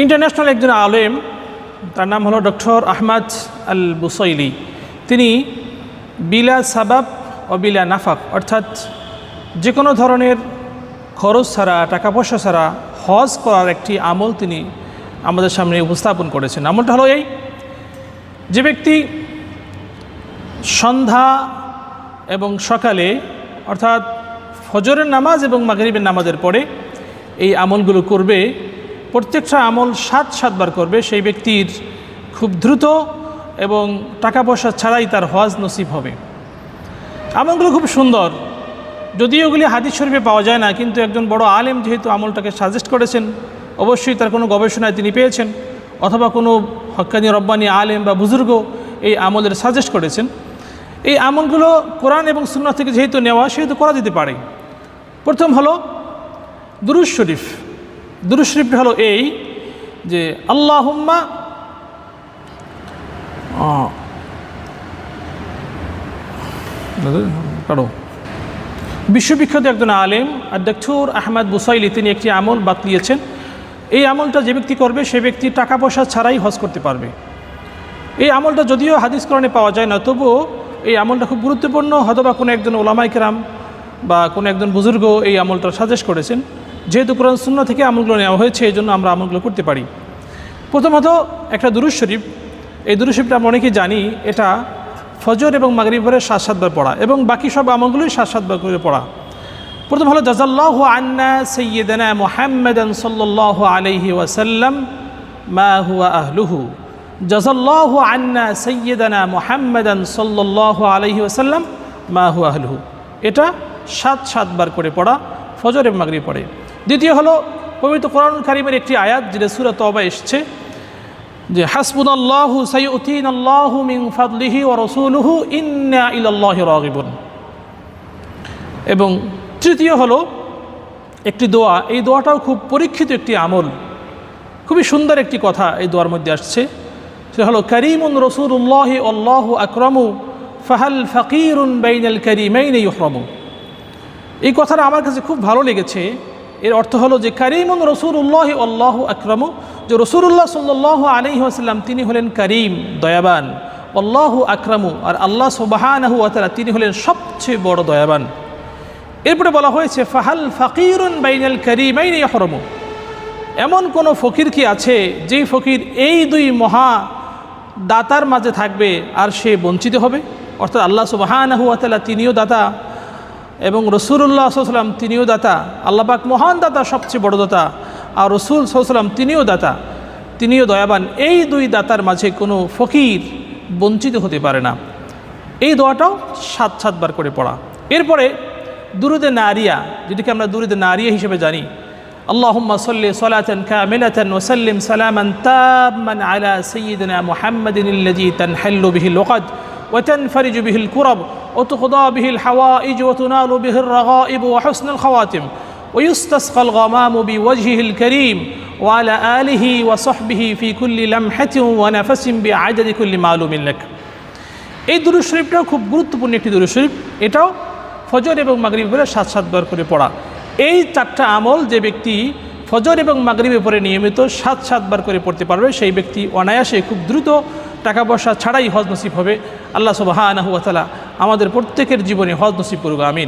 International একজন আলেম, তার নাম হলো ডক্টর আহমদ আল বুসাইলি। তিনি বিলা সাবাব ও বিলা নাফাক, অর্থাৎ যে কোনো ধরনের খরচ ছাড়া, টাকা পয়সা ছাড়া হজ করার একটি আমল তিনি আমাদের সামনে উপস্থাপন করেছেন। আমলটা হলো এই, যে ব্যক্তি সন্ধ্যা এবং সকালে অর্থাৎ ফজরের নামাজ এবং মাগরিবের নামাজের পরে এই আমলগুলো করবে, প্রত্যেকটা আমল 7 বার করবে, সেই ব্যক্তির খুব দ্রুত এবং টাকা পয়সা ছাড়াই তার হজ নসিব হবে। আমলগুলো খুব সুন্দর, যদিও এগুলি হাদিস শরীফে পাওয়া যায় না, কিন্তু একজন বড় আলেম যেহেতু আমলটাকে সাজেস্ট করেছেন, অবশ্যই তার কোনো গবেষণায় তিনি পেয়েছেন, অথবা কোনো হক্কানি রব্বানি আলেম বা বুজুর্গ এই আমলের সাজেস্ট করেছেন। এই আমলগুলো কোরআন এবং সুন্নাহ থেকে যেহেতু নেওয়া, সেহেতু করা যেতে পারে। প্রথম হলো দুরূদ শরীফ। দুরূদ শরীফটা হলো এই যে আল্লাহুম্মা বিশ্ববিখ্যাত একজন আলেম ডক্টর আহমদ বুসাইলি তিনি একটি আমল বাতলিয়েছেন। এই আমলটা যে ব্যক্তি করবে সে ব্যক্তি টাকা পয়সা ছাড়াই হজ করতে পারবে। এই আমলটা যদিও হাদিস কোরআনে পাওয়া যায় না, তবুও এই আমলটা খুব গুরুত্বপূর্ণ। হয়তোবা কোনো একজন ওলামায়ে কেরাম বা কোনো একজন বুজুর্গ এই আমলটা সাজেস্ট করেছেন। যেহেতু কোরআন সুন্নাহ থেকে আমলগুলো নেওয়া হয়েছে, এই জন্য আমরা আমলগুলো করতে পারি। প্রথমত একটা দুরূদ শরীফ। এই দুরূদ শরীফটা আমরা অনেকেই জানি, এটা ফজর এবং মাগরিব পরে 7 বার পড়া এবং বাকি সব আমলগুলোই 7 বার করে পড়া। প্রথম হলো জাযাল্লাহু আন্না সাইয়্যিদানা মুহাম্মাদান সাল্লাল্লাহু আলাইহি ওয়াসাল্লাম মা হুয়া আহলুহু। জাযাল্লাহু আন্না সাইয়্যিদানা মুহাম্মাদান সাল্লাল্লাহু আলাইহি ওয়াসাল্লাম মা হুয়া আহলুহু। এটা 7 বার করে পড়া ফজর এবং মাগরিব পড়ে। দ্বিতীয় হলো পবিত্র কোরআনুল কারীমের একটি আয়াত, যেটা সূরা তওবা এসেছে যে হাসবুনাল্লাহু সাইয়ুতিনাল্লাহু মিন ফাদলিহি ওয়া রাসূলুহু ইন্না ইলাল্লাহি রাগিবুন। এবং তৃতীয় হলো একটি দোয়া। এই দোয়াটাও খুব পরীক্ষিত একটি আমল, খুবই সুন্দর একটি কথা এই দোয়ার মধ্যে আসছে। সেটা হলো কারীমুন রাসূলুল্লাহি আল্লাহু আকরামু ফাহাল ফাকিরুন বাইনাল কারীমাইনি ইউহরামু। এই কথাটা আমার কাছে খুব ভালো লেগেছে। এর অর্থ হলো যে কারীমুন রাসূলুল্লাহি আল্লাহু আকরামু, যে রাসূলুল্লাহ সাল্লাল্লাহু আলাইহি ওয়াসাল্লাম তিনি হলেন কারীম, দয়াবান। আল্লাহু আকরামু, আর আল্লাহ সুবহানাহু ওয়া তাআলা তিনি হলেন সবচেয়ে বড় দয়াবান। এরপরে বলা হয়েছে ফাহাল ফাকিরুন বাইনাল কারীমাইনি ইউহরামু। এমন কোনো ফকির কি আছে যেই ফকির এই দুই মহা দাতার মাঝে থাকবে আর সে বঞ্চিত হবে? অর্থাৎ আল্লাহ সুবহানাহু ওয়া তাআলা তিনিও দাতা এবং রাসূলুল্লাহ সাল্লাল্লাহু আলাইহি ওয়াসাল্লাম তিনিও দাতা। আল্লাহ পাক মহান দাতা, সবচেয়ে বড় দাতা, আর রাসূল সাল্লাল্লাহু আলাইহি ওয়াসাল্লাম তিনিও দাতা, তিনিও দয়াবান। এই দুই দাতার মাঝে কোনো ফকির বঞ্চিত হতে পারে না। এই দোয়াটাও 7 বার করে পড়া। এরপরে দুরুদে নারিয়া, যেটাকে আমরা দুরুদে নারিয়া হিসেবে জানি, আল্লাহুম্মা সাল্লি সালাতান কামিলাতান ওয়া সাল্লিম সালামান তাম্মান আলা সাইয়্যিদিনা মুহাম্মাদিনিল্লাযী তানহাল্লু বিহিল উকদ ওয়া তানফারিজু বিহিল কুরব ওয়া তুকদা বিহিল হাওয়াইজ ওয়া তুনালু বিহির রাগাইব ওয়া হুসনুল খাওয়াতিম ওয়া ইউস্তাসকাল গামামু বিওয়াজহিল কারীম ওয়া আলা আলিহি ওয়া সাহবিহি ফি কুল্লি লামহাতিন ওয়া নাফাসিন বিআদাদি কুল্লি মালুমিন লাক। এই দুরূদ শরীফটাও খুব গুরুত্বপূর্ণ একটি দুরূদ শরীফ। এটাও ফজর এবং মাগরিবের পরে 7 বার করে পড়া। এই 4টা আমল যে ব্যক্তি ফজর এবং মাগরিবের পরে নিয়মিত 7 বার করে পড়তে পারবে, সেই ব্যক্তি অনায়াসে খুব দ্রুত টাকা পয়সা ছাড়াই হজ নসিব হবে। আল্লাহ সুবহানাহু ওয়া তাআলা আমাদের প্রত্যেকের জীবনে হজ নসিব করুক, আমিন।